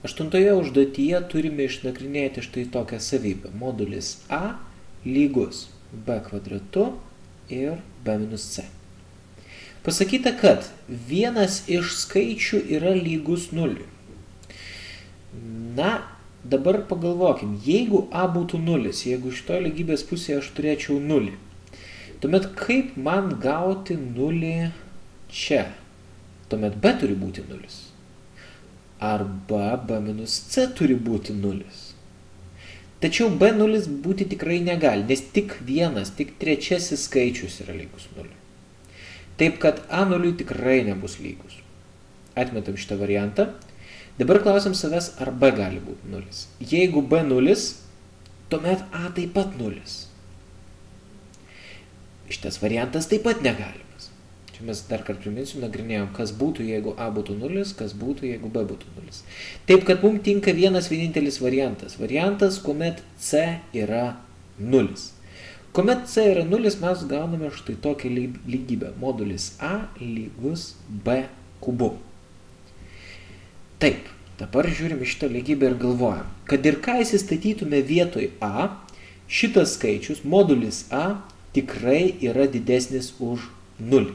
Aštuntoje užduotyje turime išnagrinėti štai tokią savybę. Modulis A lygus B kvadratu ir B minus C. Pasakyta, kad vienas iš skaičių yra lygus 0. Na, dabar pagalvokim, jeigu A būtų 0, jeigu šitoje lygybės pusėje aš turėčiau 0, tuomet kaip man gauti 0 čia? Tuomet B turi būti 0. Arba B minus C turi būti 0. Tačiau B0 būti tikrai negali, nes tik vienas, tik trečiasis skaičius yra lygus 0. Taip, kad A0 tikrai nebus lygus. Atmetam šitą variantą. Dabar klausim savęs, ar B gali būti 0. Jeigu B 0, tuomet A taip pat 0. Šitas variantas taip pat negalimas. Čia mes dar kartą priminsiu, nagrinėjom, kas būtų, jeigu A būtų 0, kas būtų, jeigu B būtų 0. Taip, kad mums tinka vienas vienintelis variantas. Variantas, kuomet C yra 0. Kuomet C yra 0, mes gauname štai tokią lygybę. Modulis A lygus B kubu. Taip, dabar žiūrim šitą lygybę ir galvojam, kad ir ką įsistatytume vietoj A, šitas skaičius, modulis A, tikrai yra didesnis už 0.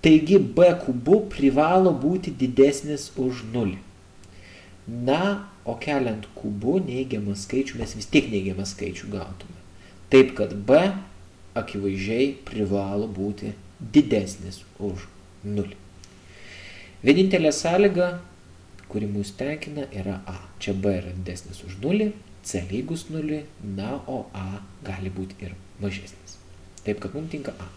Taigi B kubu privalo būti didesnis už 0. Na, o keliant kubu neigiamą skaičių, mes vis tiek neigiamą skaičių gautume. Taip, kad B akivaizdžiai privalo būti didesnis už 0. Vienintelė sąlyga, kuri mus tenkina, yra A. Čia B yra didesnis už 0, C lygus 0, na, o A gali būti ir mažesnis. Taip, kad mums tinka A.